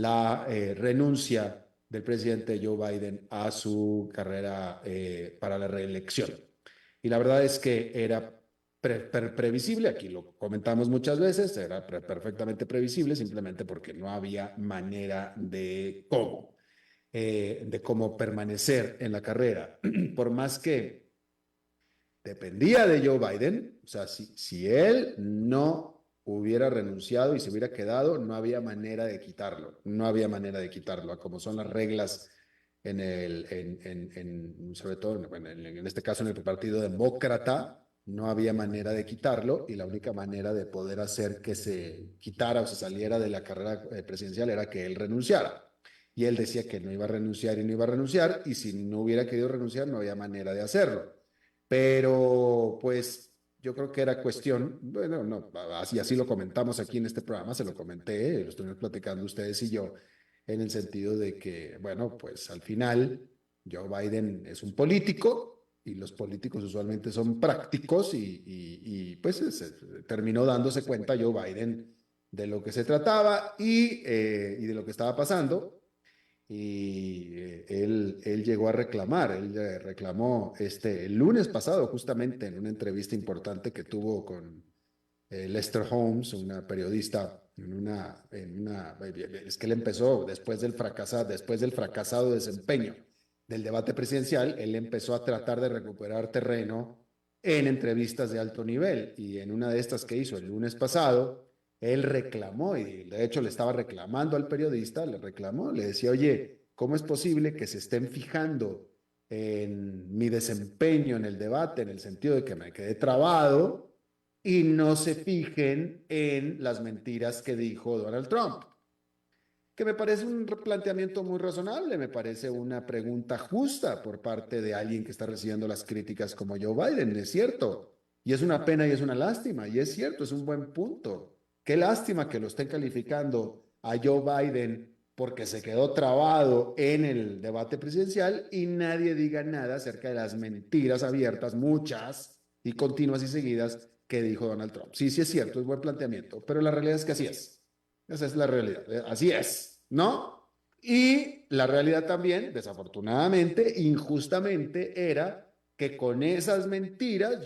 la renuncia del presidente Joe Biden a su carrera para la reelección. Y la verdad es que era previsible, aquí lo comentamos muchas veces, era perfectamente previsible, simplemente porque no había manera de cómo permanecer en la carrera. Por más que dependía de Joe Biden, o sea, si él no hubiera renunciado y se hubiera quedado, no había manera de quitarlo, no había manera de quitarlo, como son las reglas sobre todo en este caso en el Partido Demócrata, no había manera de quitarlo y la única manera de poder hacer que se quitara o se saliera de la carrera presidencial era que él renunciara. Y él decía que no iba a renunciar y no iba a renunciar, y si no hubiera querido renunciar, no había manera de hacerlo. Pero pues yo creo que era cuestión, bueno, no, así lo comentamos aquí en este programa, se lo comenté, lo estuvimos platicando ustedes y yo, en el sentido de que, bueno, pues al final Joe Biden es un político y los políticos usualmente son prácticos pues terminó dándose cuenta Joe Biden de lo que se trataba y de lo que estaba pasando y él llegó a reclamar, él reclamó el lunes pasado justamente en una entrevista importante que tuvo con Lester Holmes, una periodista, es que él empezó después del fracasado desempeño del debate presidencial, él empezó a tratar de recuperar terreno en entrevistas de alto nivel y en una de estas que hizo el lunes pasado, él reclamó y de hecho le estaba reclamando al periodista, le reclamó, le decía, oye, ¿cómo es posible que se estén fijando en mi desempeño en el debate, en el sentido de que me quedé trabado y no se fijen en las mentiras que dijo Donald Trump? Que me parece un planteamiento muy razonable, me parece una pregunta justa por parte de alguien que está recibiendo las críticas como Joe Biden, es cierto. Y es una pena y es una lástima, y es cierto, es un buen punto. Qué lástima que lo estén calificando a Joe Biden porque se quedó trabado en el debate presidencial y nadie diga nada acerca de las mentiras abiertas, muchas y continuas y seguidas, que dijo Donald Trump. Sí, sí es cierto, es buen planteamiento, pero la realidad es que así es. Esa es la realidad, así es, ¿no? Y la realidad también, desafortunadamente, injustamente, era que con esas mentiras,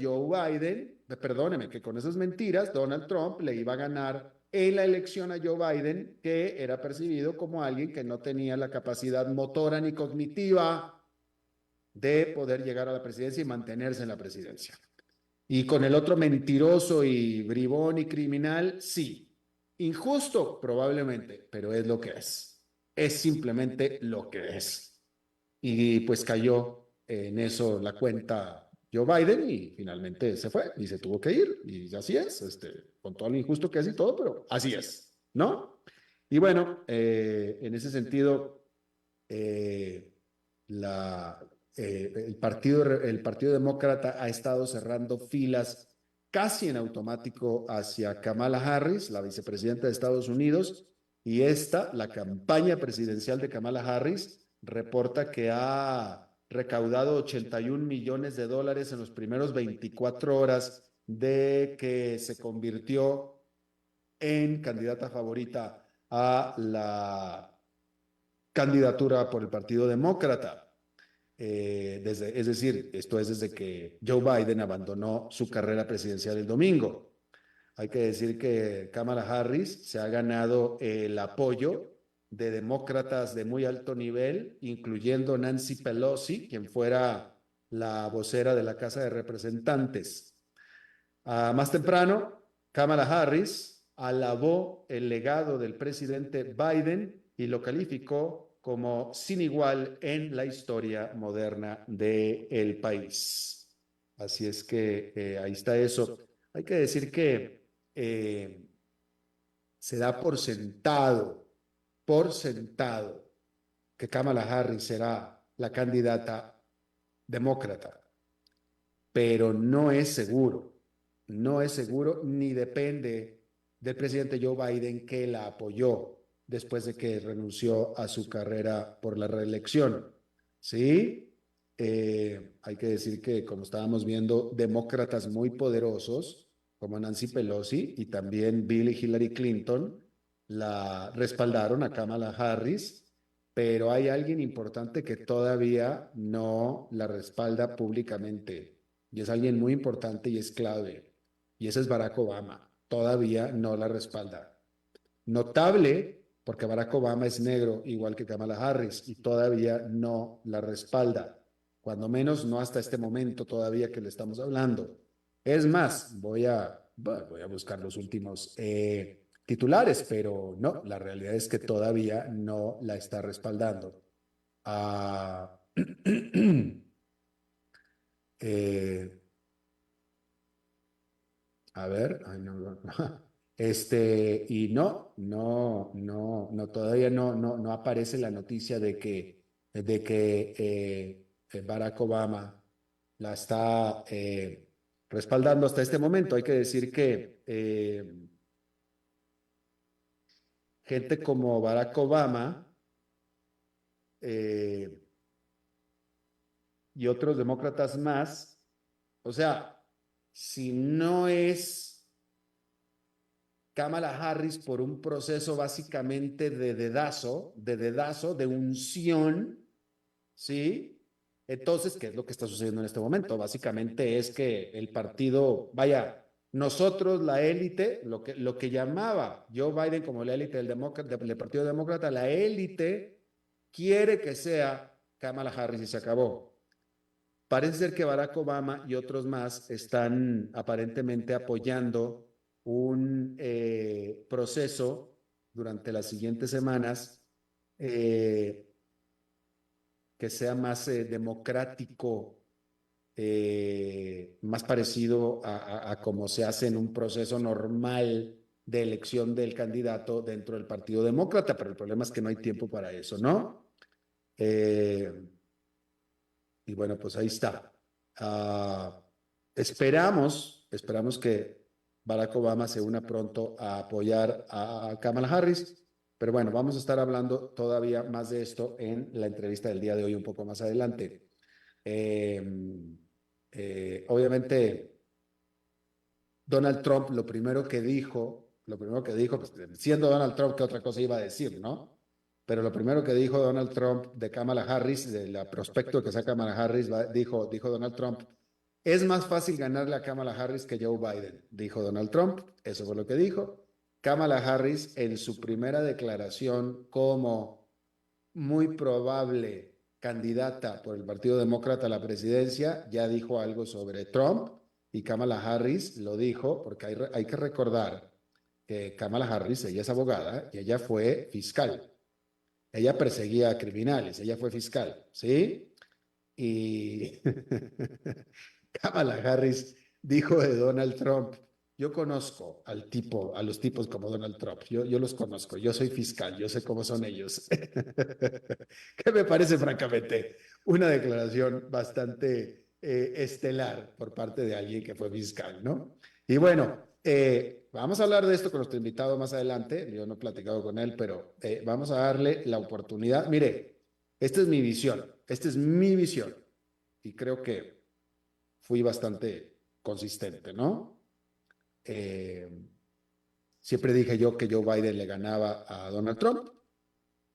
perdóneme, que con esas mentiras Donald Trump le iba a ganar en la elección a Joe Biden, que era percibido como alguien que no tenía la capacidad motora ni cognitiva de poder llegar a la presidencia y mantenerse en la presidencia. Y con el otro mentiroso y bribón y criminal, sí. Injusto, probablemente, pero es lo que es. Es simplemente lo que es. Y pues cayó en eso la cuenta Joe Biden y finalmente se fue y se tuvo que ir. Y así es, con todo lo injusto que es y todo, pero así es, ¿no? Y bueno, en ese sentido, eh, la, el Partido Demócrata ha estado cerrando filas casi en automático hacia Kamala Harris, la vicepresidenta de Estados Unidos, y la campaña presidencial de Kamala Harris, reporta que ha recaudado 81 millones de dólares en los primeros 24 horas de que se convirtió en candidata favorita a la candidatura por el Partido Demócrata. Es decir, esto es desde que Joe Biden abandonó su carrera presidencial el domingo. Hay que decir que Kamala Harris se ha ganado el apoyo de demócratas de muy alto nivel, incluyendo Nancy Pelosi, quien fuera la vocera de la Casa de Representantes. Más temprano, Kamala Harris alabó el legado del presidente Biden y lo calificó como sin igual en la historia moderna del país. Así es que ahí está eso. Hay que decir que se da por sentado, que Kamala Harris será la candidata demócrata, pero no es seguro ni depende del presidente Joe Biden, que la apoyó después de que renunció a su carrera por la reelección. ¿Sí? Hay que decir que, como estábamos viendo, demócratas muy poderosos, como Nancy Pelosi y también Bill y Hillary Clinton, la respaldaron a Kamala Harris, pero hay alguien importante que todavía no la respalda públicamente. Y es alguien muy importante y es clave. Y ese es Barack Obama. Todavía no la respalda. Notable, porque Barack Obama es negro, igual que Kamala Harris, y todavía no la respalda. Cuando menos no hasta este momento todavía que le estamos hablando. Es más, voy a buscar los últimos titulares, pero no, la realidad es que todavía no la está respaldando. Ah, eh, a ver, ay, no, no, no. Y no, todavía no aparece la noticia de que Barack Obama la está respaldando hasta este momento. Hay que decir que gente como Barack Obama eh, y otros demócratas más, o sea, si no es Kamala Harris por un proceso básicamente de unción, ¿sí? Entonces, ¿qué es lo que está sucediendo en este momento? Básicamente es que el partido, vaya, nosotros, la élite, lo que llamaba Joe Biden como la élite del Partido Demócrata, la élite quiere que sea Kamala Harris y se acabó. Parece ser que Barack Obama y otros más están aparentemente apoyando un proceso durante las siguientes semanas eh, que sea más democrático, más parecido a cómo se hace en un proceso normal de elección del candidato dentro del Partido Demócrata, pero el problema es que no hay tiempo para eso, ¿no? Eh, y bueno, pues ahí está. Esperamos que Barack Obama se una pronto a apoyar a Kamala Harris, pero bueno, vamos a estar hablando todavía más de esto en la entrevista del día de hoy, un poco más adelante. Eh, Obviamente, Donald Trump lo primero que dijo, pues, siendo Donald Trump, ¿qué otra cosa iba a decir, no? Pero lo primero que dijo Donald Trump de Kamala Harris, del prospecto que saca Kamala Harris, dijo Donald Trump, es más fácil ganarle a Kamala Harris que Joe Biden, dijo Donald Trump, eso fue lo que dijo. Kamala Harris en su primera declaración como muy probable candidata por el Partido Demócrata a la presidencia, ya dijo algo sobre Trump y Kamala Harris lo dijo, porque hay que recordar que Kamala Harris, ella es abogada y ella fue fiscal. Ella perseguía a criminales, ella fue fiscal, ¿sí? Y Kamala Harris dijo de Donald Trump, yo conozco a los tipos como Donald Trump, yo los conozco, yo soy fiscal, yo sé cómo son ellos. Que me parece francamente una declaración bastante estelar por parte de alguien que fue fiscal, ¿no? Y bueno, vamos a hablar de esto con nuestro invitado más adelante, yo no he platicado con él, pero vamos a darle la oportunidad. Mire, esta es mi visión y creo que fui bastante consistente, ¿no? Eh, Siempre dije yo que Joe Biden le ganaba a Donald Trump.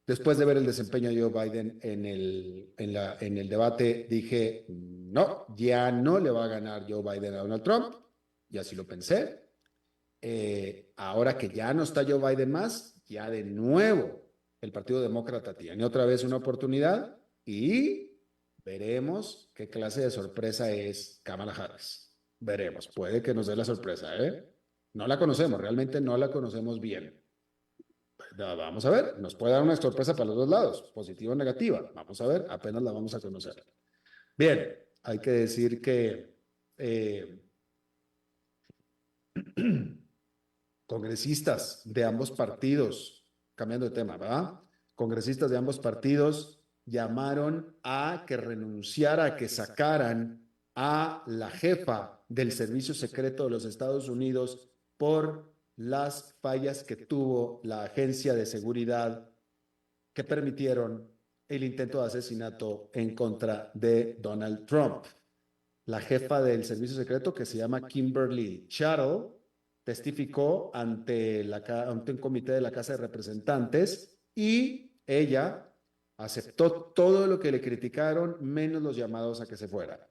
Después de ver el desempeño de Joe Biden en el debate, dije, no, ya no le va a ganar Joe Biden a Donald Trump. Y así lo pensé. Ahora que ya no está Joe Biden más, ya de nuevo el Partido Demócrata tiene otra vez una oportunidad y veremos qué clase de sorpresa es Kamala Harris. Veremos, puede que nos dé la sorpresa, ¿eh? No la conocemos, realmente no la conocemos bien. Vamos a ver, nos puede dar una sorpresa para los dos lados, positiva o negativa. Vamos a ver, apenas la vamos a conocer. Bien, hay que decir que eh, congresistas de ambos partidos, cambiando de tema, ¿verdad? Congresistas de ambos partidos llamaron a que renunciara, a que sacaran a la jefa del Servicio Secreto de los Estados Unidos por las fallas que tuvo la agencia de seguridad que permitieron el intento de asesinato en contra de Donald Trump. La jefa del servicio secreto, que se llama Kimberly Chattle, testificó ante un comité de la Casa de Representantes y ella aceptó todo lo que le criticaron, menos los llamados a que se fuera.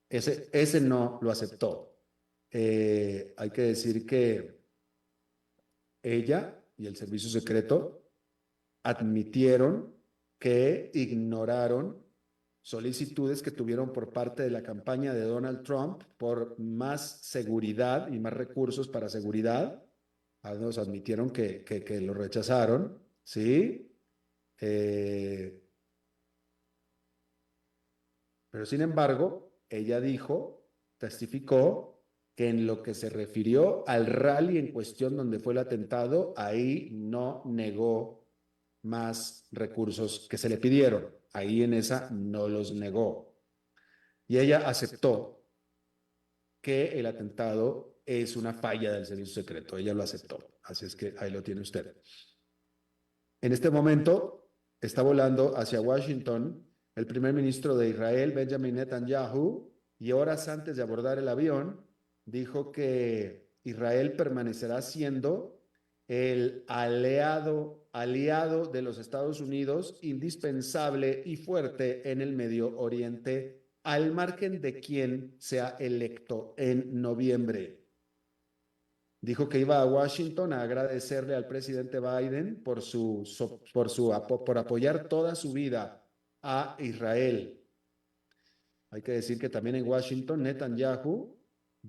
Ese no lo aceptó. Hay que decir que ella y el servicio secreto admitieron que ignoraron solicitudes que tuvieron por parte de la campaña de Donald Trump por más seguridad y más recursos para seguridad. Nos admitieron que lo rechazaron, ¿sí? Pero sin embargo, ella testificó que en lo que se refirió al rally en cuestión donde fue el atentado, ahí no negó más recursos que se le pidieron. Ahí en esa no los negó. Y ella aceptó que el atentado es una falla del servicio secreto. Ella lo aceptó. Así es que ahí lo tiene usted. En este momento está volando hacia Washington el primer ministro de Israel, Benjamin Netanyahu, y horas antes de abordar el avión, dijo que Israel permanecerá siendo el aliado de los Estados Unidos, indispensable y fuerte en el Medio Oriente, al margen de quién sea electo en noviembre. Dijo que iba a Washington a agradecerle al presidente Biden por apoyar toda su vida a Israel. Hay que decir que también en Washington Netanyahu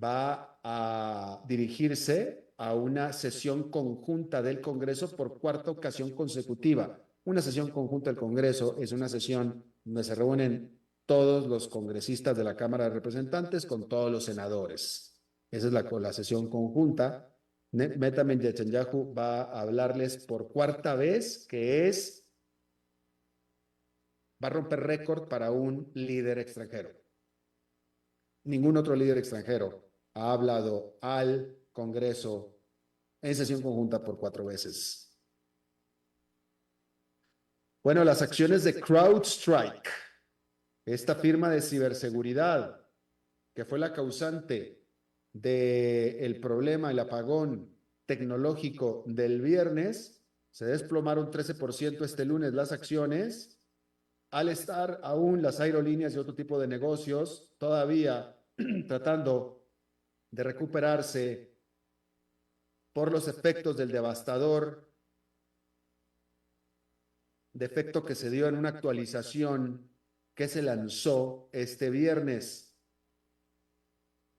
va a dirigirse a una sesión conjunta del Congreso por cuarta ocasión consecutiva. Una sesión conjunta del Congreso es una sesión donde se reúnen todos los congresistas de la Cámara de Representantes con todos los senadores. Esa es la sesión conjunta. Benjamin Netanyahu va a hablarles por cuarta vez, va a romper récord para un líder extranjero. Ningún otro líder extranjero ha hablado al Congreso en sesión conjunta por 4 veces. Bueno, las acciones de CrowdStrike, esta firma de ciberseguridad que fue la causante del problema, el apagón tecnológico del viernes, se desplomaron 13% este lunes las acciones, al estar aún las aerolíneas y otro tipo de negocios todavía tratando de recuperarse por los efectos del devastador defecto que se dio en una actualización que se lanzó este viernes.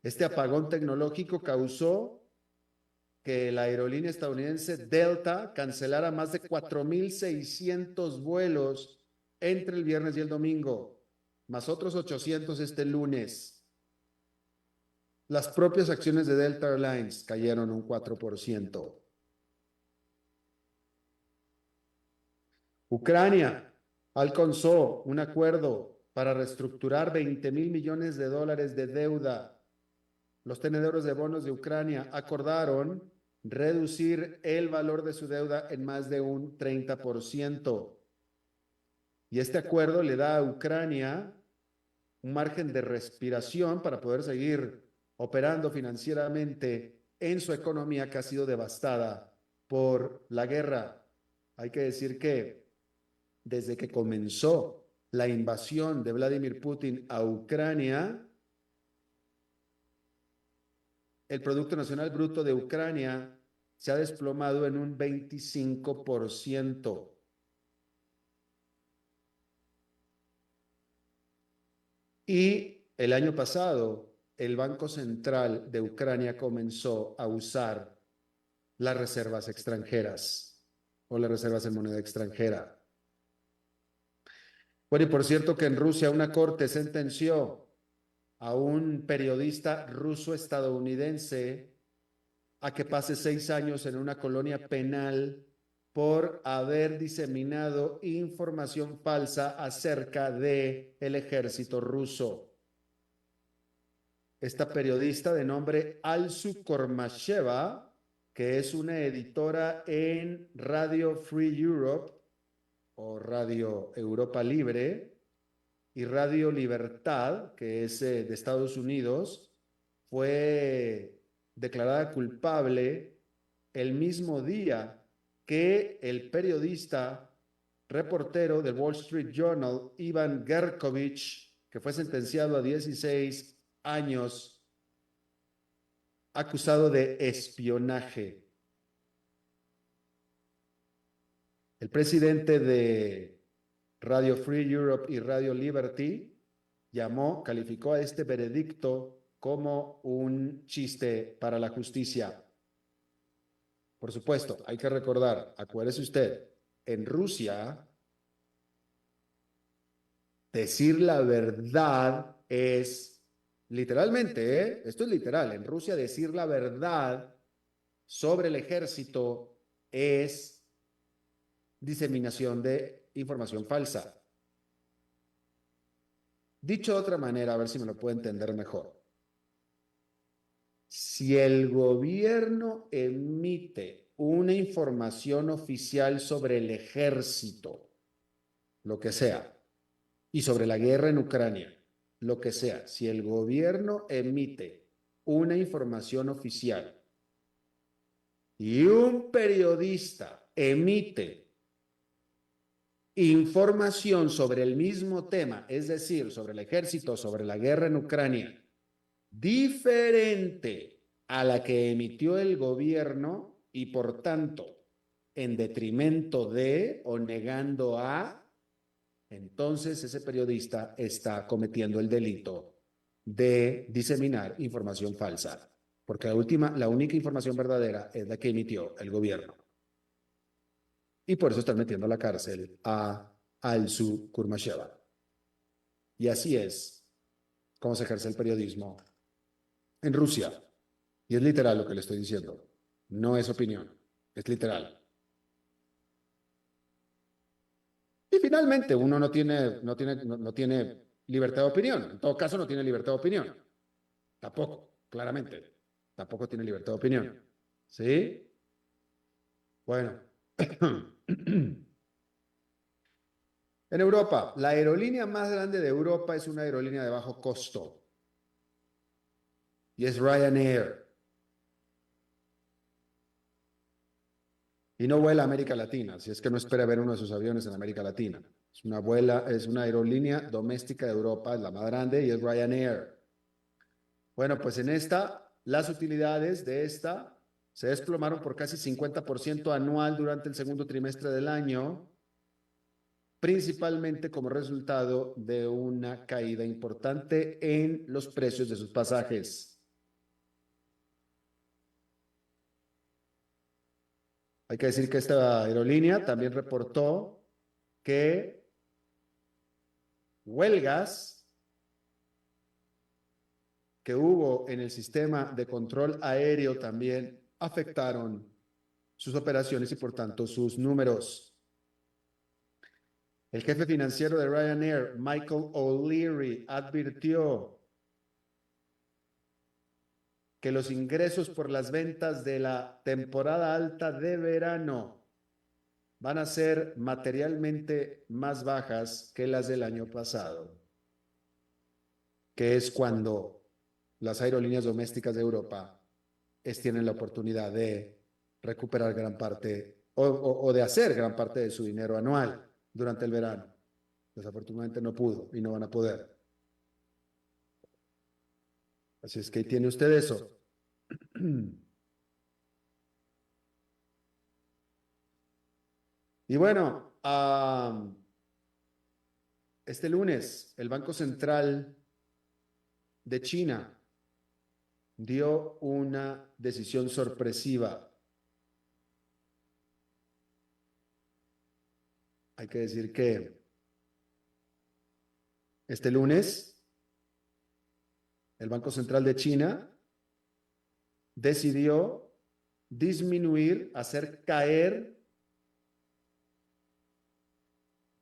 Este apagón tecnológico causó que la aerolínea estadounidense Delta cancelara más de 4,600 vuelos entre el viernes y el domingo, más otros 800 este lunes. Las propias acciones de Delta Airlines cayeron un 4%. Ucrania alcanzó un acuerdo para reestructurar 20,000 millones de dólares de deuda. Los tenedores de bonos de Ucrania acordaron reducir el valor de su deuda en más de un 30%. Y este acuerdo le da a Ucrania un margen de respiración para poder seguir operando financieramente en su economía que ha sido devastada por la guerra. Hay que decir que desde que comenzó la invasión de Vladimir Putin a Ucrania, el Producto Nacional Bruto de Ucrania se ha desplomado en un 25%. Y el año pasado, el Banco Central de Ucrania comenzó a usar las reservas extranjeras o las reservas en moneda extranjera. Bueno, y por cierto que en Rusia una corte sentenció a un periodista ruso-estadounidense a que pase 6 años en una colonia penal por haber diseminado información falsa acerca del ejército ruso. Esta periodista de nombre Alsu Kormasheva, que es una editora en Radio Free Europe o Radio Europa Libre y Radio Libertad, que es de Estados Unidos, fue declarada culpable el mismo día que el periodista reportero del Wall Street Journal, Ivan Gershkovich, que fue sentenciado a 16 años acusado de espionaje. El presidente de Radio Free Europe y Radio Liberty calificó a este veredicto como un chiste para la justicia. Por supuesto, hay que recordar, acuérdese usted, en Rusia, decir la verdad es, literalmente, esto es literal, en Rusia decir la verdad sobre el ejército es diseminación de información falsa. Dicho de otra manera, a ver si me lo puedo entender mejor. Si el gobierno emite una información oficial sobre el ejército, lo que sea, y sobre la guerra en Ucrania, lo que sea, si el gobierno emite una información oficial y un periodista emite información sobre el mismo tema, es decir, sobre el ejército, sobre la guerra en Ucrania, diferente a la que emitió el gobierno y por tanto en detrimento de o negando a, entonces ese periodista está cometiendo el delito de diseminar información falsa, porque la única información verdadera es la que emitió el gobierno. Y por eso están metiendo a la cárcel a Alsu Kurmasheva. Y así es como se ejerce el periodismo en Rusia. Y es literal lo que le estoy diciendo. No es opinión, es literal. Y finalmente, uno no tiene libertad de opinión. En todo caso, no tiene libertad de opinión. Tampoco, claramente. Tampoco tiene libertad de opinión. ¿Sí? Bueno. En Europa, la aerolínea más grande de Europa es una aerolínea de bajo costo. Y es Ryanair. Y no vuela a América Latina, si es que no espera ver uno de sus aviones en América Latina. Es una aerolínea doméstica de Europa, es la más grande y es Ryanair. Bueno, pues en esta, las utilidades de esta se desplomaron por casi 50% anual durante el segundo trimestre del año, principalmente como resultado de una caída importante en los precios de sus pasajes. Hay que decir que esta aerolínea también reportó que huelgas que hubo en el sistema de control aéreo también afectaron sus operaciones y por tanto sus números. El jefe financiero de Ryanair, Michael O'Leary, advirtió que los ingresos por las ventas de la temporada alta de verano van a ser materialmente más bajas que las del año pasado, que es cuando las aerolíneas domésticas de Europa tienen la oportunidad de recuperar gran parte o de hacer gran parte de su dinero anual durante el verano. Desafortunadamente no pudo y no van a poder. Así es que ahí tiene usted eso. Y bueno, este lunes el Banco Central de China dio una decisión sorpresiva. Hay que decir que este lunes el Banco Central de China decidió disminuir, hacer caer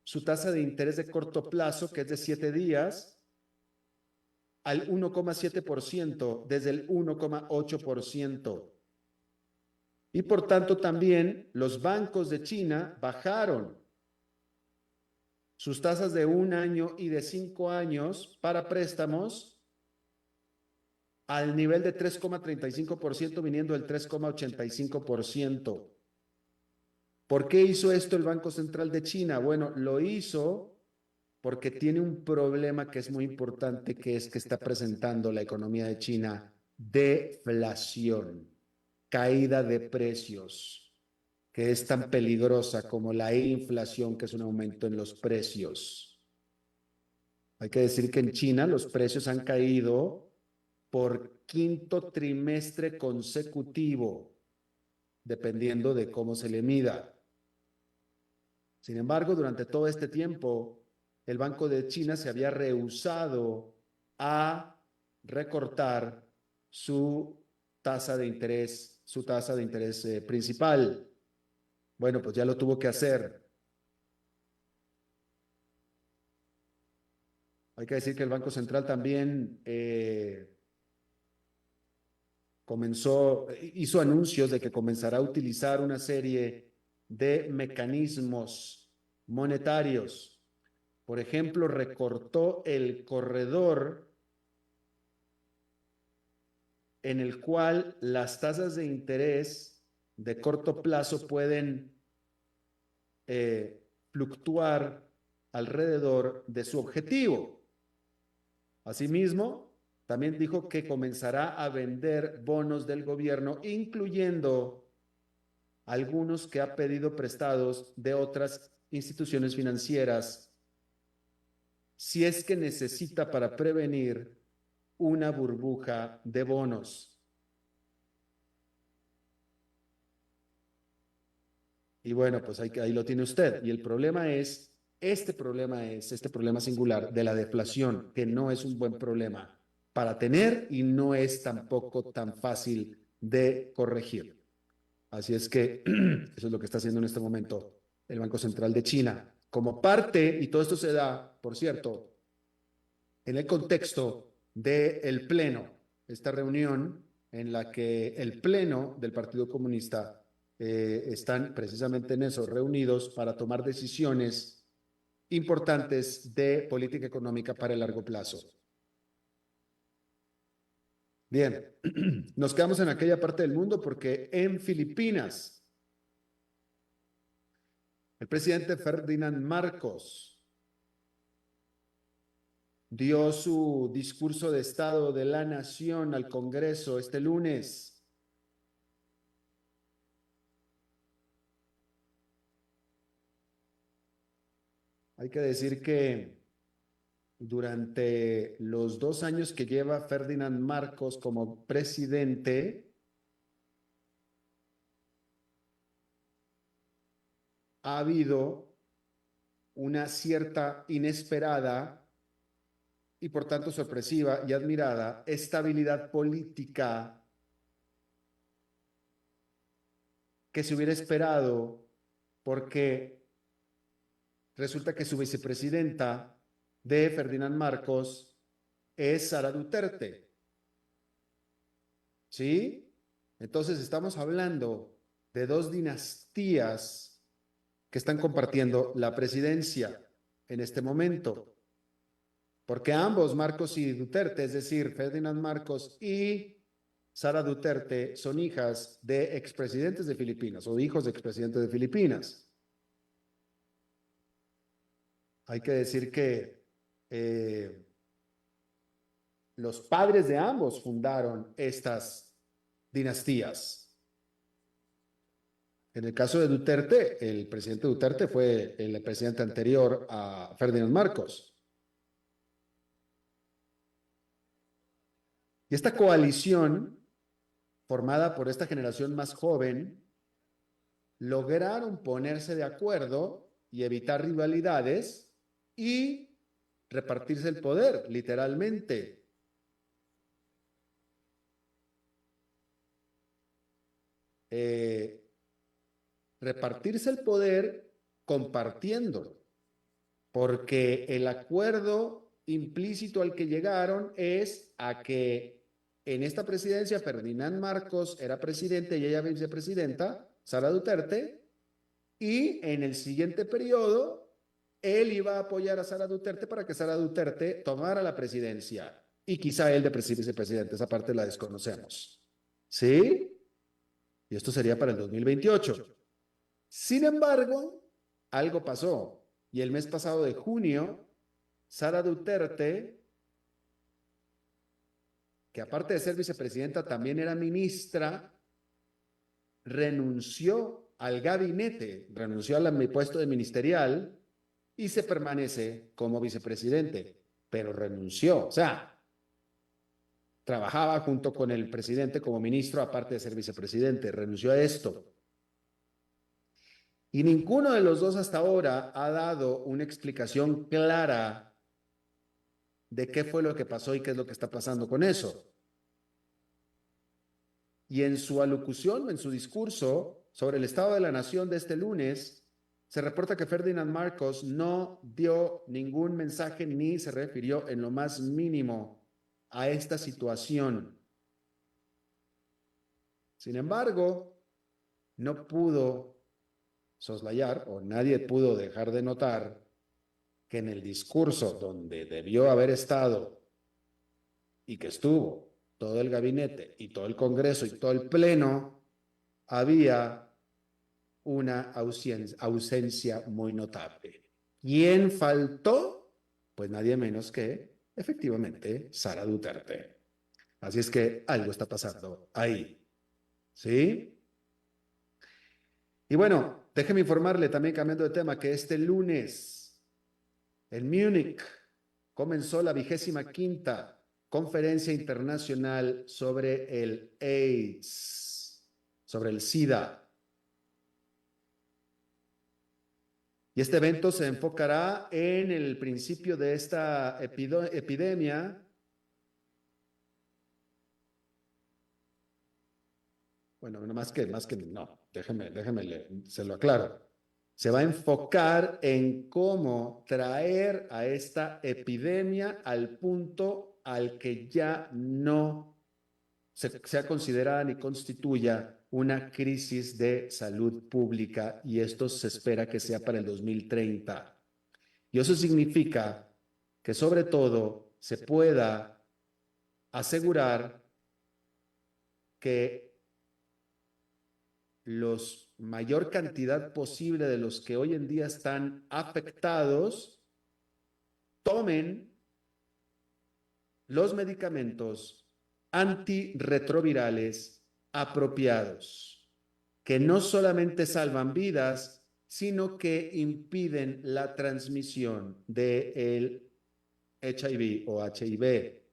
su tasa de interés de corto plazo, que es de 7 días, al 1,7% desde el 1,8%. Y por tanto también los bancos de China bajaron sus tasas de 1 año y de 5 años para préstamos al nivel de 3,35%, viniendo del 3,85%. ¿Por qué hizo esto el Banco Central de China? Bueno, lo hizo porque tiene un problema que es muy importante, que es que está presentando la economía de China deflación, caída de precios, que es tan peligrosa como la inflación, que es un aumento en los precios. Hay que decir que en China los precios han caído por quinto trimestre consecutivo, dependiendo de cómo se le mida. Sin embargo, durante todo este tiempo, el Banco de China se había rehusado a recortar su tasa de interés, principal. Bueno, pues ya lo tuvo que hacer. Hay que decir que el Banco Central también hizo anuncios de que comenzará a utilizar una serie de mecanismos monetarios. Por ejemplo, recortó el corredor en el cual las tasas de interés de corto plazo pueden fluctuar alrededor de su objetivo. Asimismo, también dijo que comenzará a vender bonos del gobierno, incluyendo algunos que ha pedido prestados de otras instituciones financieras, si es que necesita para prevenir una burbuja de bonos. Y bueno, pues ahí lo tiene usted. Y el problema es, este problema singular de la deflación, que no es un buen problema para tener y no es tampoco tan fácil de corregir. Así es que eso es lo que está haciendo en este momento el Banco Central de China. Como parte, y todo esto se da, por cierto, en el contexto del Pleno, esta reunión en la que el Pleno del Partido Comunista están precisamente en eso, reunidos para tomar decisiones importantes de política económica para el largo plazo. Bien, nos quedamos en aquella parte del mundo porque en Filipinas, el presidente Ferdinand Marcos dio su discurso de Estado de la Nación al Congreso este lunes. Hay que decir que durante los 2 años que lleva Ferdinand Marcos como presidente, ha habido una cierta inesperada y por tanto sorpresiva y admirada estabilidad política que se hubiera esperado, porque resulta que su vicepresidenta de Ferdinand Marcos es Sara Duterte. ¿Sí? Entonces estamos hablando de 2 dinastías que están compartiendo la presidencia en este momento. Porque ambos, Marcos y Duterte, es decir, Ferdinand Marcos y Sara Duterte, son hijas de expresidentes de Filipinas o hijos de expresidentes de Filipinas. Hay que decir que los padres de ambos fundaron estas dinastías. En el caso de Duterte, el presidente Duterte fue el presidente anterior a Ferdinand Marcos. Y esta coalición, formada por esta generación más joven, lograron ponerse de acuerdo y evitar rivalidades y repartirse el poder, literalmente. Repartirse el poder compartiéndolo, porque el acuerdo implícito al que llegaron es a que en esta presidencia Ferdinand Marcos era presidente y ella vicepresidenta, Sara Duterte, y en el siguiente periodo él iba a apoyar a Sara Duterte para que Sara Duterte tomara la presidencia. y quizá él de vicepresidente. Esa parte la desconocemos. ¿Sí? Y esto sería para el 2028. Sin embargo, algo pasó. Y el mes pasado de junio, Sara Duterte, que aparte de ser vicepresidenta, también era ministra, renunció al gabinete, renunció a mi puesto de ministerial y se permanece como vicepresidente, pero renunció. O sea, trabajaba junto con el presidente como ministro, aparte de ser vicepresidente, renunció a esto. Y ninguno de los dos hasta ahora ha dado una explicación clara de qué fue lo que pasó y qué es lo que está pasando con eso. Y en su alocución, en su discurso sobre el estado de la nación de este lunes, se reporta que Ferdinand Marcos no dio ningún mensaje ni se refirió en lo más mínimo a esta situación. Sin embargo, no pudo soslayar o nadie pudo dejar de notar que en el discurso donde debió haber estado y que estuvo todo el gabinete y todo el Congreso y todo el Pleno, había una ausencia muy notable. ¿Quién faltó? Pues nadie menos que, efectivamente, Sara Duterte. Así es que algo está pasando ahí. ¿Sí? Y bueno, déjeme informarle también, cambiando de tema, que este lunes en Múnich comenzó la 25ª Conferencia Internacional sobre el AIDS, sobre el SIDA. Y este evento se enfocará en el principio de esta epidemia. Bueno, no, más que no, déjeme, se lo aclaro. Se va a enfocar en cómo traer a esta epidemia al punto al que ya no sea considerada ni constituya una crisis de salud pública, y esto se espera que sea para el 2030. Y eso significa que sobre todo se pueda asegurar que los mayor cantidad posible de los que hoy en día están afectados tomen los medicamentos antirretrovirales apropiados, que no solamente salvan vidas, sino que impiden la transmisión del HIV o HIV,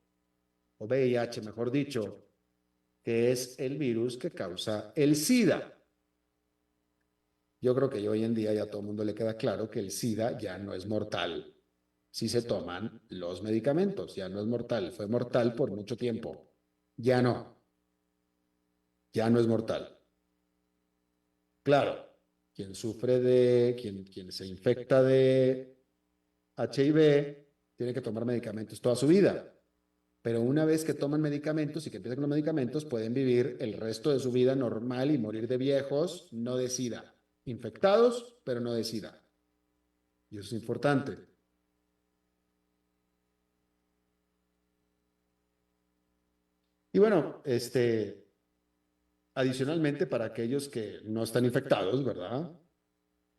o VIH, mejor dicho, que es el virus que causa el SIDA. Yo creo que hoy en día ya a todo el mundo le queda claro que el SIDA ya no es mortal si se toman los medicamentos, ya no es mortal, fue mortal por mucho tiempo, ya no es mortal. Claro, quien se infecta de HIV tiene que tomar medicamentos toda su vida, pero una vez que toman medicamentos y que empiezan con los medicamentos, pueden vivir el resto de su vida normal y morir de viejos, no de SIDA. Infectados, pero no de SIDA. Y eso es importante. Y bueno, adicionalmente, para aquellos que no están infectados, ¿verdad?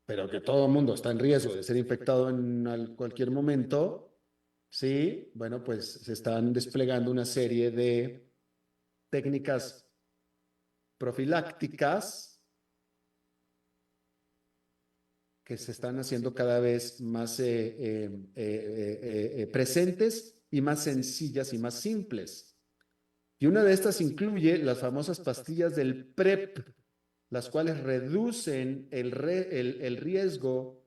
Pero que todo el mundo está en riesgo de ser infectado en cualquier momento, sí, bueno, pues se están desplegando una serie de técnicas profilácticas que se están haciendo cada vez más presentes y más sencillas y más simples. Y una de estas incluye las famosas pastillas del PrEP, las cuales reducen el riesgo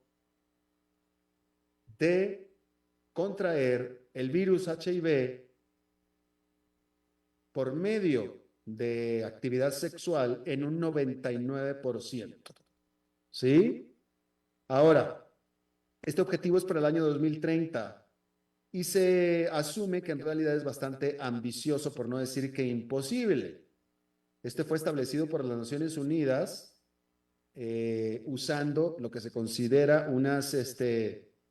de contraer el virus HIV por medio de actividad sexual en un 99%. ¿Sí? Ahora, este objetivo es para el año 2030 y se asume que en realidad es bastante ambicioso, por no decir que imposible. Este fue establecido por las Naciones Unidas usando lo que se considera unas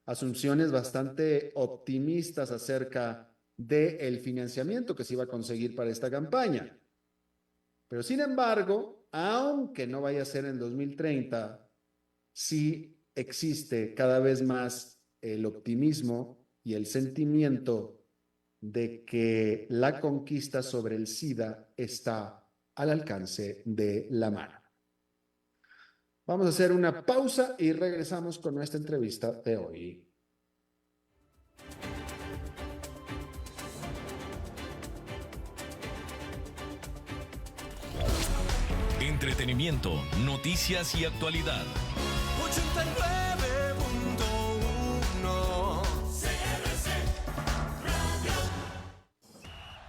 asunciones bastante optimistas acerca del financiamiento que se iba a conseguir para esta campaña. Pero sin embargo, aunque no vaya a ser en 2030, sí existe cada vez más el optimismo y el sentimiento de que la conquista sobre el SIDA está al alcance de la mano. Vamos a hacer una pausa y regresamos con nuestra entrevista de hoy. Entretenimiento, noticias y actualidad. 89.1 CRC Radio.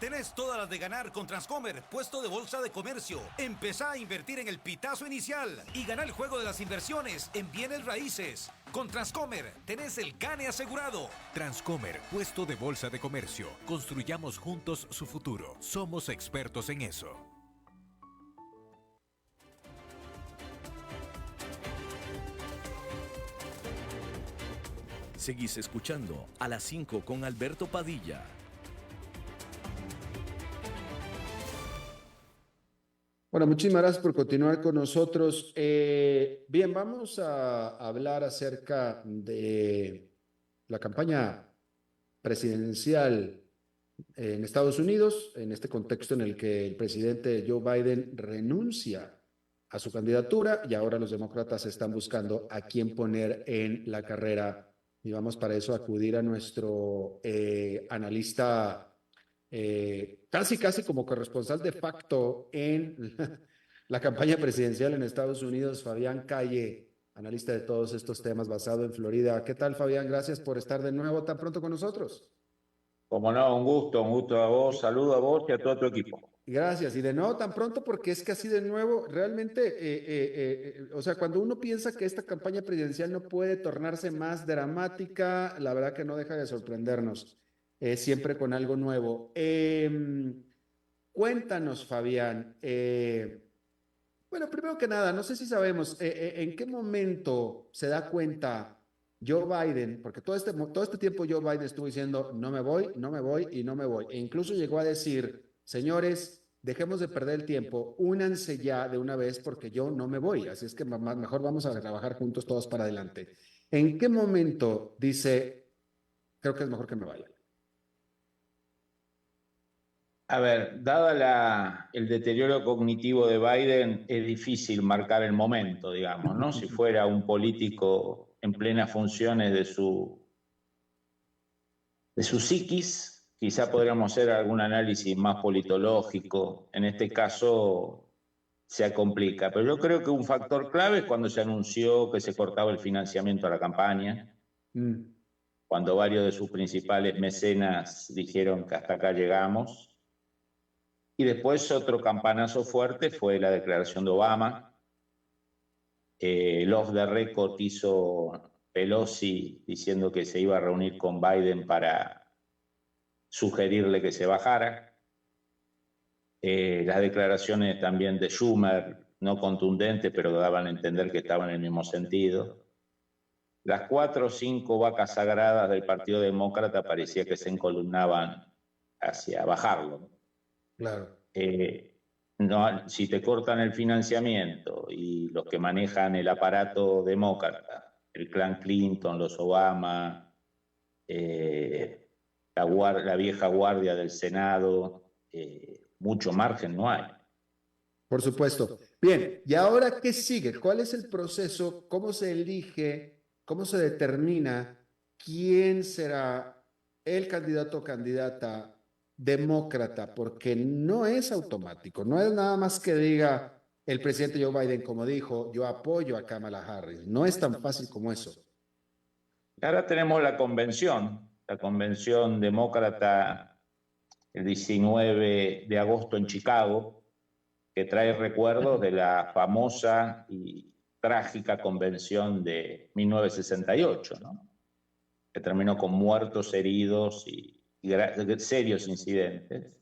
Tenés todas las de ganar con Transcomer, puesto de bolsa de comercio. Empezá a invertir en el pitazo inicial y gana el juego de las inversiones en bienes raíces. Con Transcomer tenés el gane asegurado. Transcomer, puesto de bolsa de comercio. Construyamos juntos su futuro. Somos expertos en eso. Seguís escuchando a las 5 con Alberto Padilla. Bueno, muchísimas gracias por continuar con nosotros. Bien, vamos a hablar acerca de la campaña presidencial en Estados Unidos, en este contexto en el que el presidente Joe Biden renuncia a su candidatura y ahora los demócratas están buscando a quién poner en la carrera. Y vamos para eso a acudir a nuestro analista casi como corresponsal de facto en la campaña presidencial en Estados Unidos, Fabián Calle, analista de todos estos temas basado en Florida. ¿Qué tal, Fabián? Gracias por estar de nuevo tan pronto con nosotros. Como no, un gusto a vos, saludo a vos y a todo tu equipo. Gracias. Y de nuevo tan pronto porque es que así de nuevo, realmente, o sea, cuando uno piensa que esta campaña presidencial no puede tornarse más dramática, la verdad que no deja de sorprendernos, siempre con algo nuevo. Cuéntanos, Fabián. Bueno, primero que nada, no sé si sabemos en qué momento se da cuenta Joe Biden, porque todo este tiempo Joe Biden estuvo diciendo, no me voy, no me voy y no me voy. E incluso llegó a decir, señores, dejemos de perder el tiempo, únanse ya de una vez porque yo no me voy. Así es que mejor vamos a trabajar juntos todos para adelante. ¿En qué momento dice, creo que es mejor que me vaya? A ver, dada el deterioro cognitivo de Biden, es difícil marcar el momento, digamos, ¿no? Si fuera un político en plenas funciones de su psiquis, quizá podríamos hacer algún análisis más politológico. En este caso se complica, pero yo creo que un factor clave es cuando se anunció que se cortaba el financiamiento a la campaña, cuando varios de sus principales mecenas dijeron que hasta acá llegamos. Y después otro campanazo fuerte fue la declaración de Obama. El off the record hizo Pelosi diciendo que se iba a reunir con Biden para sugerirle que se bajara. Las declaraciones también de Schumer, no contundentes, pero daban a entender que estaban en el mismo sentido. Las 4 o 5 vacas sagradas del Partido Demócrata parecía que se encolumnaban hacia bajarlo. Claro. No, si te cortan el financiamiento y los que manejan el aparato demócrata, el clan Clinton, los Obama, la vieja guardia del Senado, mucho margen no hay. Por supuesto. Bien, ¿y ahora qué sigue? ¿Cuál es el proceso? ¿Cómo se elige? ¿Cómo se determina quién será el candidato o candidata demócrata? Porque no es automático, no es nada más que diga el presidente Joe Biden, como dijo, yo apoyo a Kamala Harris. No es tan fácil como eso. Ahora tenemos la convención demócrata el 19 de agosto en Chicago, que trae recuerdos de la famosa y trágica convención de 1968, ¿no? Que terminó con muertos, heridos y serios incidentes,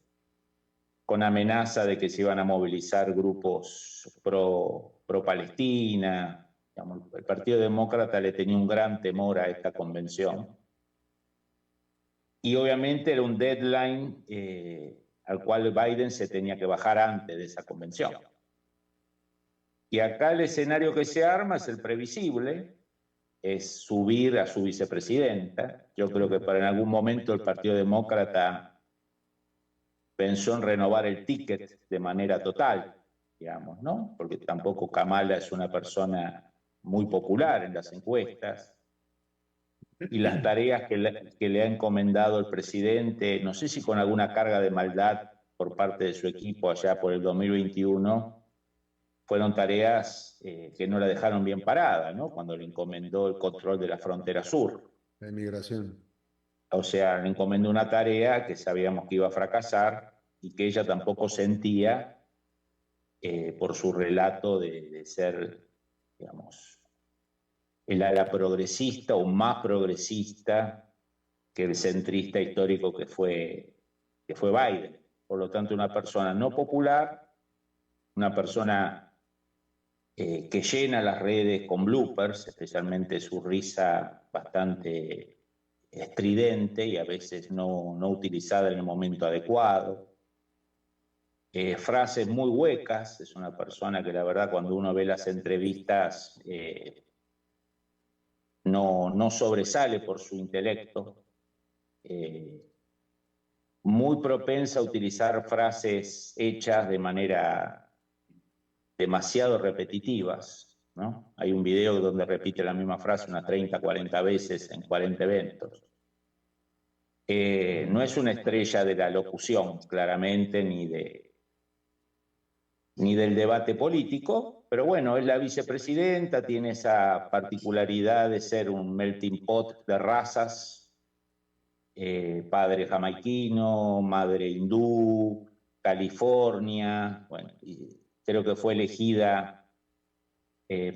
con amenaza de que se iban a movilizar grupos pro Palestina. Digamos, el Partido Demócrata le tenía un gran temor a esta convención. y obviamente era un deadline al cual Biden se tenía que bajar antes de esa convención. Y acá el escenario que se arma es el previsible, es subir a su vicepresidenta. Yo creo que para en algún momento el Partido Demócrata pensó en renovar el ticket de manera total, digamos, ¿no? Porque tampoco Kamala es una persona muy popular en las encuestas. Y las tareas que le ha encomendado el presidente, no sé si con alguna carga de maldad por parte de su equipo allá por el 2021, fueron tareas que no la dejaron bien parada, ¿no? Cuando le encomendó el control de la frontera sur. La inmigración. O sea, le encomendó una tarea que sabíamos que iba a fracasar y que ella tampoco sentía por su relato de ser, digamos, el ala progresista o más progresista que el centrista histórico que fue Biden. Por lo tanto, una persona no popular, una persona que llena las redes con bloopers, especialmente su risa bastante estridente y a veces no utilizada en el momento adecuado. Frases muy huecas, es una persona que la verdad cuando uno ve las entrevistas no sobresale por su intelecto, muy propensa a utilizar frases hechas de manera demasiado repetitivas, ¿no? Hay un video donde repite la misma frase unas 30, 40 veces en 40 eventos. No es una estrella de la locución, claramente, ni del debate político, pero bueno, es la vicepresidenta, tiene esa particularidad de ser un melting pot de razas, padre jamaiquino, madre hindú, California, bueno, y creo que fue elegida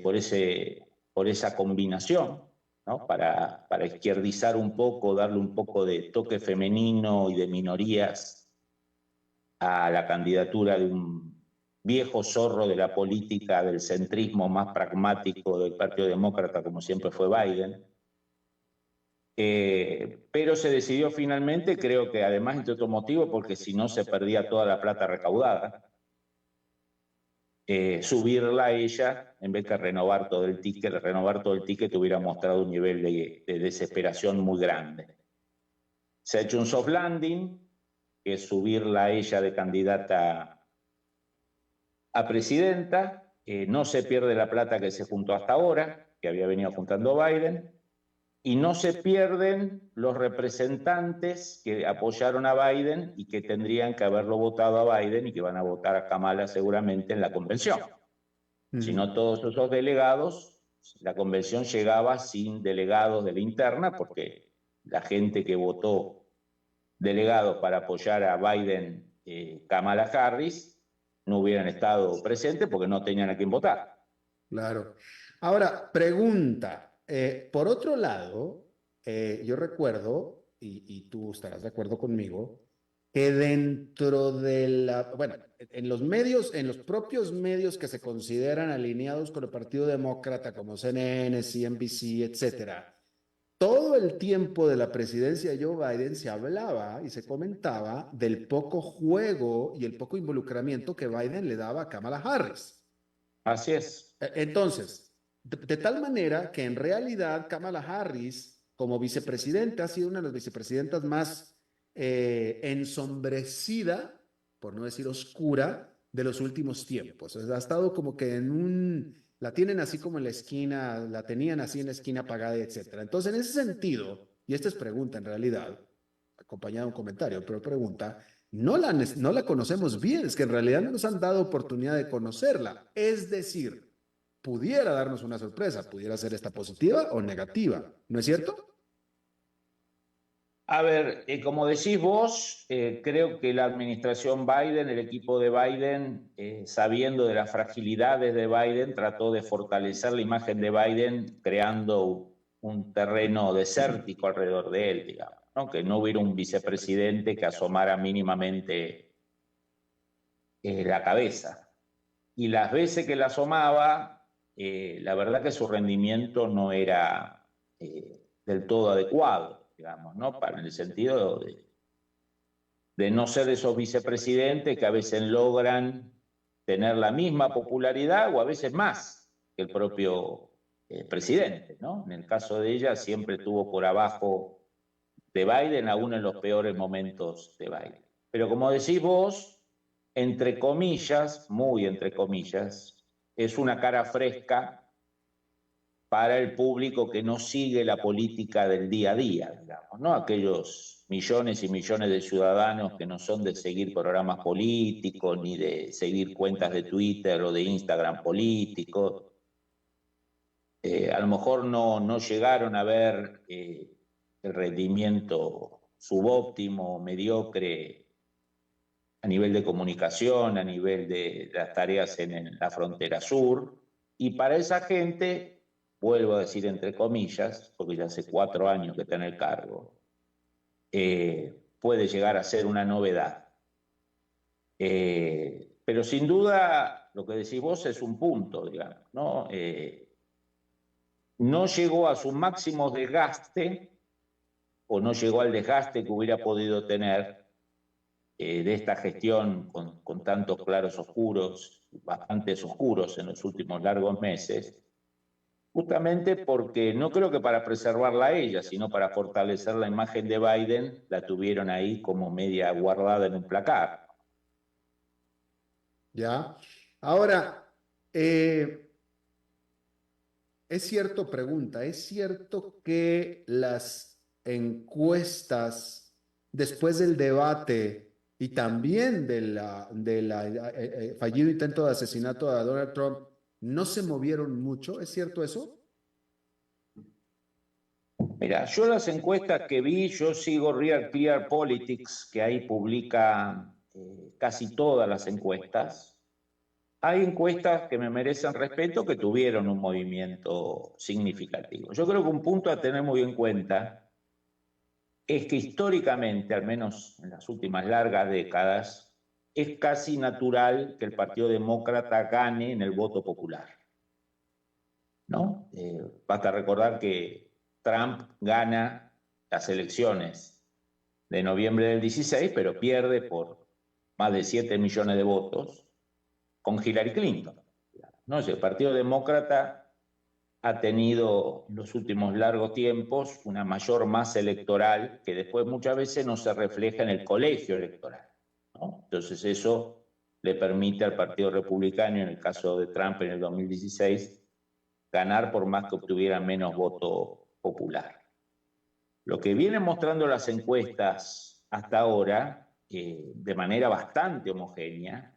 por esa combinación, ¿no? Para izquierdizar un poco, darle un poco de toque femenino y de minorías a la candidatura de un viejo zorro de la política, del centrismo más pragmático del Partido Demócrata, como siempre fue Biden. Pero se decidió finalmente, creo que además entre otro motivo, porque si no se perdía toda la plata recaudada, subirla a ella en vez de renovar todo el ticket hubiera mostrado un nivel de desesperación muy grande. Se ha hecho un soft landing, que es subirla a ella de candidata a presidenta, no se pierde la plata que se juntó hasta ahora, que había venido juntando Biden, y no se pierden los representantes que apoyaron a Biden y que tendrían que haberlo votado a Biden y que van a votar a Kamala seguramente en la convención. Si no, todos esos delegados, la convención llegaba sin delegados de la interna, porque la gente que votó delegados para apoyar a Biden, Kamala Harris, no hubieran estado presentes porque no tenían a quién votar. Claro. Ahora, pregunta. Por otro lado, yo recuerdo, y tú estarás de acuerdo conmigo, que dentro de bueno, en los propios medios que se consideran alineados con el Partido Demócrata, como CNN, CNBC, etcétera, todo el tiempo de la presidencia de Joe Biden se hablaba y se comentaba del poco juego y el poco involucramiento que Biden le daba a Kamala Harris. Así es. Entonces, de tal manera que en realidad Kamala Harris, como vicepresidenta, ha sido una de las vicepresidentas más ensombrecida, por no decir oscura, de los últimos tiempos. O sea, ha estado como que la tienen así como en la esquina, la tenían así en la esquina apagada, etcétera. Entonces, en ese sentido, y esta es pregunta en realidad, acompañada de un comentario, pero pregunta, no la conocemos bien, es que en realidad no nos han dado oportunidad de conocerla. Es decir, pudiera darnos una sorpresa, pudiera ser esta positiva o negativa, ¿no es cierto? A ver, como decís vos, creo que la administración Biden, el equipo de Biden, sabiendo de las fragilidades de Biden, trató de fortalecer la imagen de Biden creando un terreno desértico alrededor de él, digamos, ¿no? Que no hubiera un vicepresidente que asomara mínimamente la cabeza. Y las veces que la asomaba, la verdad que su rendimiento no era del todo adecuado. digamos, ¿no? Para, en el sentido de no ser esos vicepresidentes que a veces logran tener la misma popularidad o a veces más que el propio presidente, ¿no? En el caso de ella siempre estuvo por abajo de Biden, aún en los peores momentos de Biden. Pero como decís vos, entre comillas, muy entre comillas, es una cara fresca para el público que no sigue la política del día a día, digamos, ¿no? Aquellos millones y millones de ciudadanos que no son de seguir programas políticos, ni de seguir cuentas de Twitter o de Instagram políticos. A lo mejor no llegaron a ver el rendimiento subóptimo, mediocre, a nivel de comunicación, a nivel de las tareas en la frontera sur. Y para esa gente, vuelvo a decir entre comillas, porque ya hace 4 años que está en el cargo, puede llegar a ser una novedad. Pero sin duda, lo que decís vos es un punto, digamos, ¿no? No llegó a su máximo desgaste, o no llegó al desgaste que hubiera podido tener de esta gestión con tantos claros oscuros, bastantes oscuros en los últimos largos meses, justamente porque no creo que para preservarla a ella, sino para fortalecer la imagen de Biden, la tuvieron ahí como media guardada en un placar. Ya. Ahora, es cierto, pregunta, ¿es cierto que las encuestas después del debate y también del fallido intento de asesinato de Donald Trump no se movieron mucho? ¿Es cierto eso? Mira, yo las encuestas que vi, yo sigo Real Clear Politics, que ahí publica casi todas las encuestas. Hay encuestas que me merecen respeto que tuvieron un movimiento significativo. Yo creo que un punto a tener muy en cuenta es que históricamente, al menos en las últimas largas décadas, es casi natural que el Partido Demócrata gane en el voto popular, ¿no? Basta recordar que Trump gana las elecciones de noviembre del 16, pero pierde por más de 7 millones de votos con Hillary Clinton, ¿no? El Partido Demócrata ha tenido en los últimos largos tiempos una mayor masa electoral que después muchas veces no se refleja en el colegio electoral, ¿no? Entonces eso le permite al Partido Republicano, en el caso de Trump en el 2016, ganar por más que obtuviera menos voto popular. Lo que vienen mostrando las encuestas hasta ahora, de manera bastante homogénea,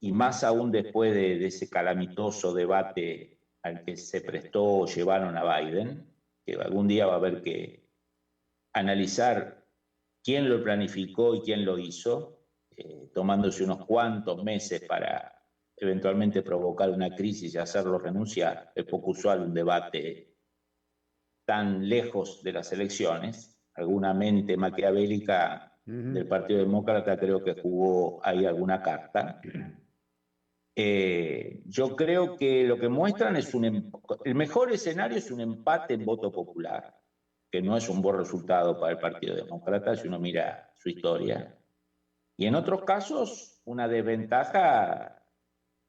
y más aún después de ese calamitoso debate al que se prestó o llevaron a Biden, que algún día va a haber que analizar quién lo planificó y quién lo hizo, tomándose unos cuantos meses para eventualmente provocar una crisis y hacerlo renunciar. Es poco usual un debate tan lejos de las elecciones. Alguna mente maquiavélica del Partido Demócrata creo que jugó ahí alguna carta. Yo creo que lo que muestran es el mejor escenario es un empate en voto popular, que no es un buen resultado para el Partido Demócrata si uno mira su historia. Y en otros casos, una desventaja,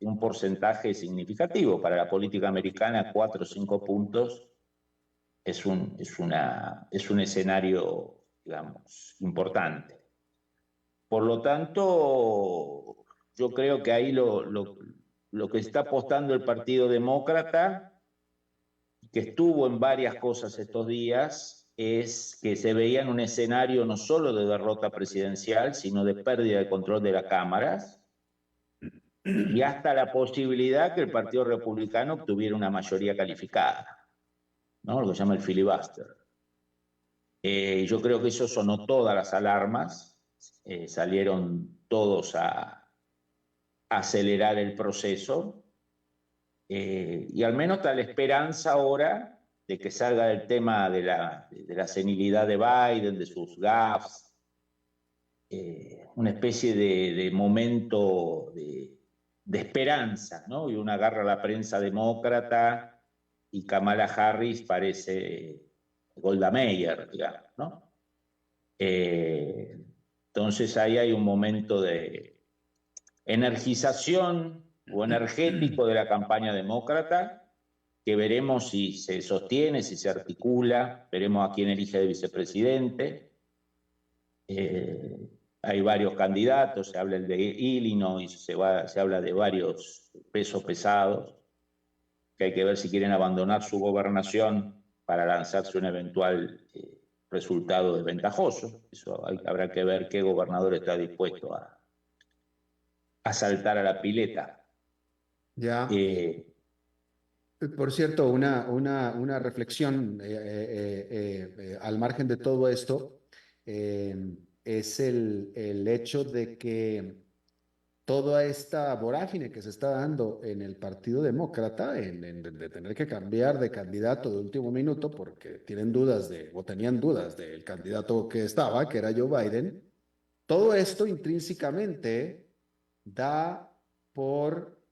un porcentaje significativo para la política americana, 4 o 5 puntos, es un escenario, digamos, importante. Por lo tanto, yo creo que ahí lo que está apostando el Partido Demócrata, que estuvo en varias cosas estos días, es que se veía en un escenario no solo de derrota presidencial, sino de pérdida de control de las cámaras, y hasta la posibilidad que el Partido Republicano obtuviera una mayoría calificada, ¿no? Lo que se llama el filibuster. Yo creo que eso sonó todas las alarmas, salieron todos a acelerar el proceso, y al menos está la esperanza ahora de que salga del tema de la senilidad de Biden, de sus gaffes, una especie de momento de esperanza, ¿no? Y uno agarra la prensa demócrata y Kamala Harris parece Golda Meir, digamos, ¿no? Entonces ahí hay un momento de energización o energético de la campaña demócrata, que veremos si se sostiene, si se articula, veremos a quién elige de vicepresidente. Hay varios candidatos, se habla el de Illinois, se habla de varios pesos pesados, que hay que ver si quieren abandonar su gobernación para lanzarse un eventual resultado desventajoso. Eso habrá que ver qué gobernador está dispuesto a saltar a la pileta. Ya. Por cierto, una reflexión al margen de todo esto es el hecho de que toda esta vorágine que se está dando en el Partido Demócrata, de tener que cambiar de candidato de último minuto porque tienen dudas o tenían dudas del candidato que estaba, que era Joe Biden, todo esto intrínsecamente da por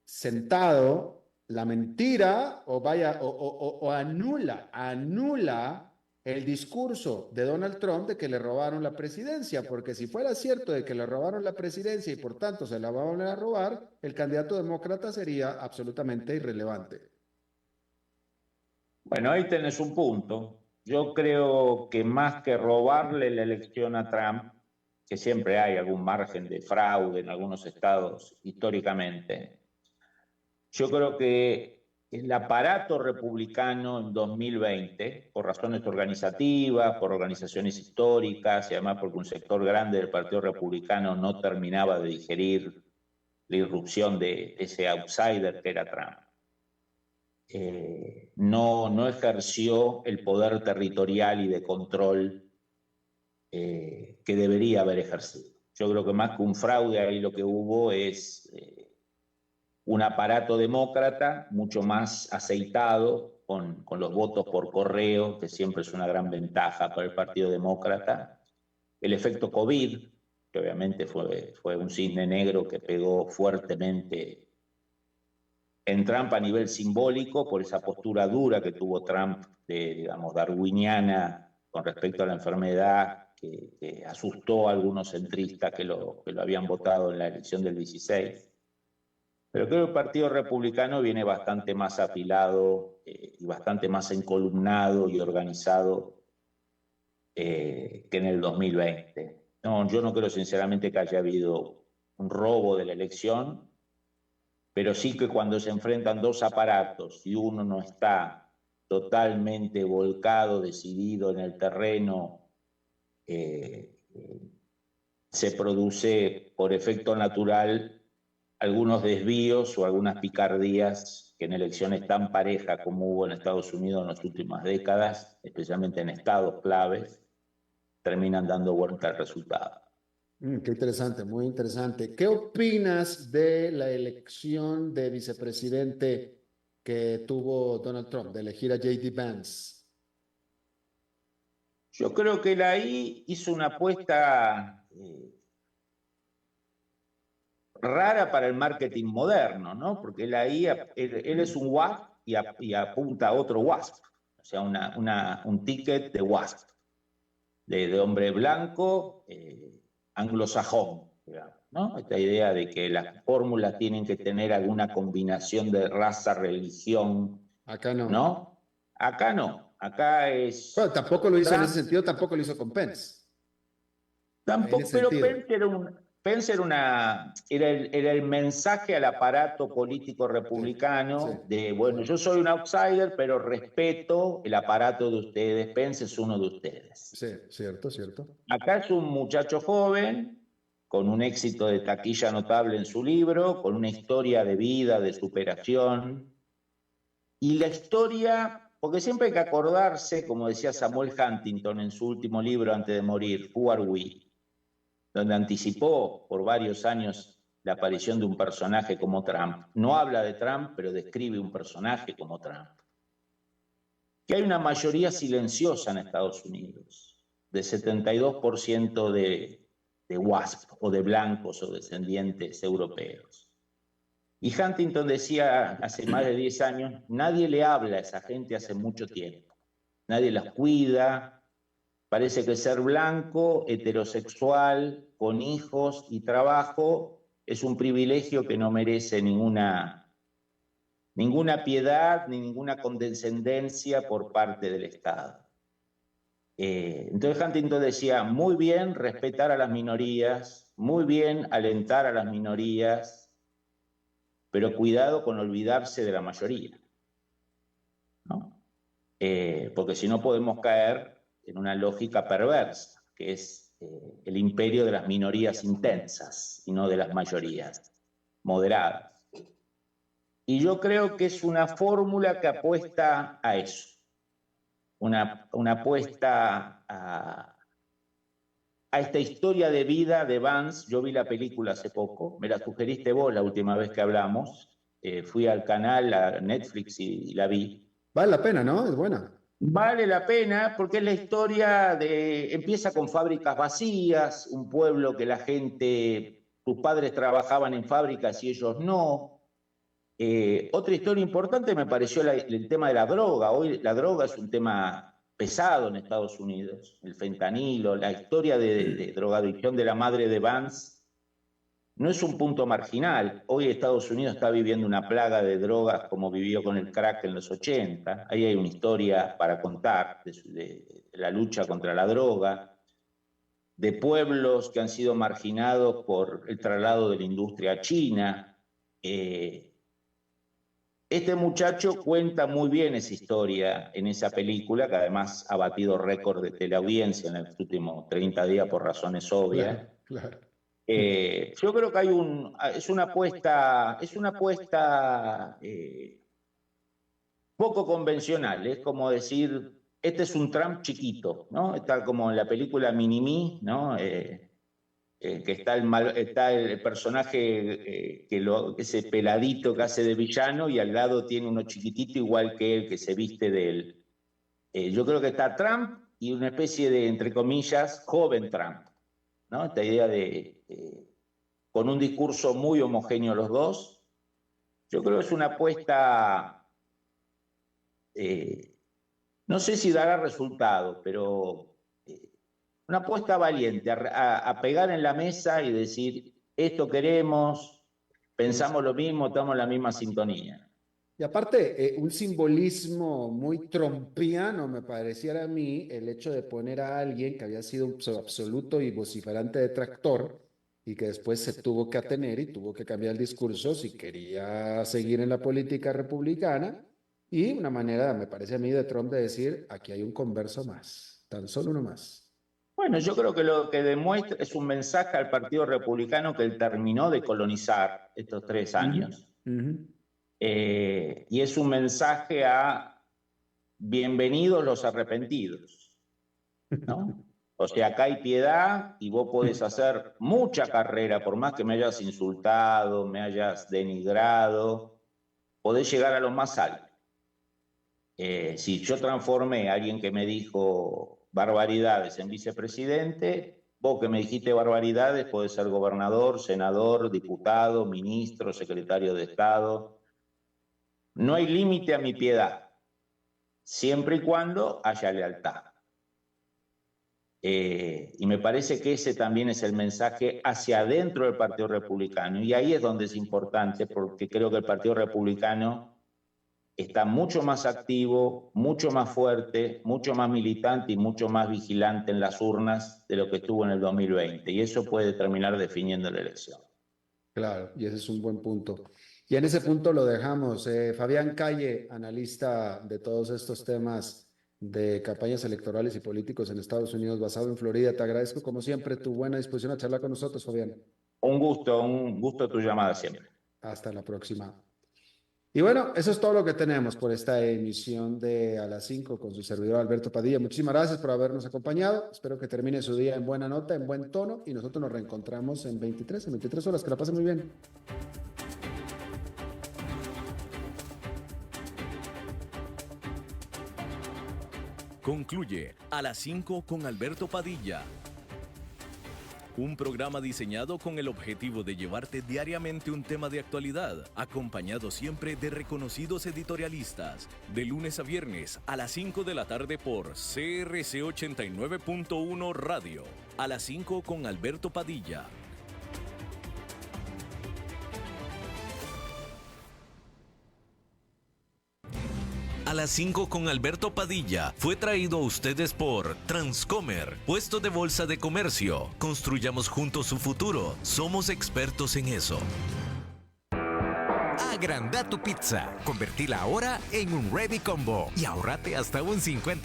sentado la mentira o anula el discurso de Donald Trump de que le robaron la presidencia, porque si fuera cierto de que le robaron la presidencia y por tanto se la van a robar, el candidato demócrata sería absolutamente irrelevante. Bueno, ahí tenés un punto. Yo creo que más que robarle la elección a Trump, que siempre hay algún margen de fraude en algunos estados históricamente, yo creo que el aparato republicano en 2020, por razones organizativas, por organizaciones históricas y además porque un sector grande del Partido Republicano no terminaba de digerir la irrupción de ese outsider que era Trump, no ejerció el poder territorial y de control que debería haber ejercido. Yo creo que más que un fraude ahí lo que hubo es un aparato demócrata mucho más aceitado con los votos por correo, que siempre es una gran ventaja para el Partido Demócrata. El efecto COVID, que obviamente fue un cisne negro que pegó fuertemente en Trump a nivel simbólico por esa postura dura que tuvo Trump, digamos, darwiniana con respecto a la enfermedad, que asustó a algunos centristas que lo habían votado en la elección del 16. Pero creo que el Partido Republicano viene bastante más afilado y bastante más encolumnado y organizado que en el 2020. No, yo no creo sinceramente que haya habido un robo de la elección, pero sí que cuando se enfrentan dos aparatos y uno no está totalmente volcado, decidido en el terreno, se produce por efecto natural algunos desvíos o algunas picardías que en elecciones tan parejas como hubo en Estados Unidos en las últimas décadas, especialmente en estados claves, terminan dando vuelta al resultado. Qué interesante, muy interesante. ¿Qué opinas de la elección de vicepresidente que tuvo Donald Trump, de elegir a J.D. Vance? Yo creo que él ahí hizo una apuesta rara para el marketing moderno, ¿no? Porque él es un WASP y apunta a otro WASP, o sea, un ticket de WASP, de hombre blanco, anglosajón, digamos, ¿no? Esta idea de que las fórmulas tienen que tener alguna combinación de raza, religión. Acá no. ¿No? Acá no. Acá es... Bueno, tampoco lo hizo en ese sentido, tampoco lo hizo con Pence. Tampoco, pero Pence era el mensaje al aparato político republicano, sí, de, bueno, yo soy un outsider, pero respeto el aparato de ustedes, Pence es uno de ustedes. Sí, cierto, cierto. Acá es un muchacho joven, con un éxito de taquilla notable en su libro, con una historia de vida, de superación, y la historia, porque siempre hay que acordarse, como decía Samuel Huntington en su último libro antes de morir, Who Are We?, donde anticipó por varios años la aparición de un personaje como Trump. No habla de Trump, pero describe un personaje como Trump. Que hay una mayoría silenciosa en Estados Unidos, de 72% de WASP, o de blancos o descendientes europeos. Y Huntington decía hace más de 10 años, nadie le habla a esa gente hace mucho tiempo, nadie las cuida, parece que ser blanco, heterosexual, con hijos y trabajo es un privilegio que no merece ninguna piedad ni ninguna condescendencia por parte del Estado. Entonces Huntington decía, muy bien respetar a las minorías, muy bien alentar a las minorías, pero cuidado con olvidarse de la mayoría, ¿no? Porque si no podemos caer en una lógica perversa, que es el imperio de las minorías intensas y no de las mayorías moderadas. Y yo creo que es una fórmula que apuesta a eso. Una apuesta a esta historia de vida de Vance. Yo vi la película hace poco, me la sugeriste vos la última vez que hablamos, fui al canal, a Netflix y la vi. Vale la pena, ¿no? Es buena. Vale la pena porque es la historia de... Empieza con fábricas vacías, un pueblo que la gente, sus padres trabajaban en fábricas y ellos no. Otra historia importante me pareció el tema de la droga. Hoy la droga es un tema pesado en Estados Unidos, el fentanilo, la historia de drogadicción de la madre de Vance no es un punto marginal. Hoy Estados Unidos está viviendo una plaga de drogas como vivió con el crack en los 80. Ahí hay una historia para contar de la lucha contra la droga, de pueblos que han sido marginados por el traslado de la industria a China. Este muchacho cuenta muy bien esa historia en esa película, que además ha batido récord de teleaudiencia en los últimos 30 días por razones obvias. Claro. Yo creo que es una apuesta poco convencional. Es como decir, este es un Trump chiquito, ¿no? Está como en la película Mini-Me, ¿no? Que está el personaje, ese peladito que hace de villano, y al lado tiene uno chiquitito igual que él, que se viste de él. Yo creo que está Trump y una especie de, entre comillas, joven Trump, ¿no? Esta idea con un discurso muy homogéneo los dos. Yo creo que es una apuesta, no sé si dará resultado, pero una apuesta valiente, a pegar en la mesa y decir, esto queremos, pensamos lo mismo, estamos en la misma sintonía. Y aparte, un simbolismo muy trompiano me pareciera a mí el hecho de poner a alguien que había sido un absoluto y vociferante detractor y que después se tuvo que atener y tuvo que cambiar el discurso si quería seguir en la política republicana, y una manera, me parece a mí, de Trump de decir, aquí hay un converso más, tan solo uno más. Bueno, yo creo que lo que demuestra es un mensaje al Partido Republicano que él terminó de colonizar estos 3 años. Y es un mensaje a bienvenidos los arrepentidos, ¿no? O sea, acá hay piedad y vos podés hacer mucha carrera, por más que me hayas insultado, me hayas denigrado, podés llegar a lo más alto. Si yo transformé a alguien que me dijo barbaridades en vicepresidente, vos que me dijiste barbaridades podés ser gobernador, senador, diputado, ministro, secretario de Estado. No hay límite a mi piedad, siempre y cuando haya lealtad. Y me parece que ese también es el mensaje hacia adentro del Partido Republicano. Y ahí es donde es importante, porque creo que el Partido Republicano está mucho más activo, mucho más fuerte, mucho más militante y mucho más vigilante en las urnas de lo que estuvo en el 2020. Y eso puede terminar definiendo la elección. Claro, y ese es un buen punto. Y en ese punto lo dejamos. Fabián Calle, analista de todos estos temas de campañas electorales y políticos en Estados Unidos, basado en Florida. Te agradezco como siempre tu buena disposición a charlar con nosotros, Fabián. Un gusto tu llamada siempre. Hasta la próxima. Y bueno, eso es todo lo que tenemos por esta emisión de A las 5 con su servidor Alberto Padilla. Muchísimas gracias por habernos acompañado. Espero que termine su día en buena nota, en buen tono, y nosotros nos reencontramos en 23 horas. Que la pasen muy bien. Concluye A las 5 con Alberto Padilla. un programa diseñado con el objetivo de llevarte diariamente un tema de actualidad, acompañado siempre de reconocidos editorialistas, de lunes a viernes a las 5 de la tarde por CRC 89.1 Radio, a las 5 con Alberto Padilla. A las 5 con Alberto Padilla fue traído a ustedes por Transcomer, puesto de bolsa de comercio. Construyamos juntos su futuro. Somos expertos en eso. Agranda tu pizza. Convertila ahora en un Ready Combo y ahórrate hasta un 50%.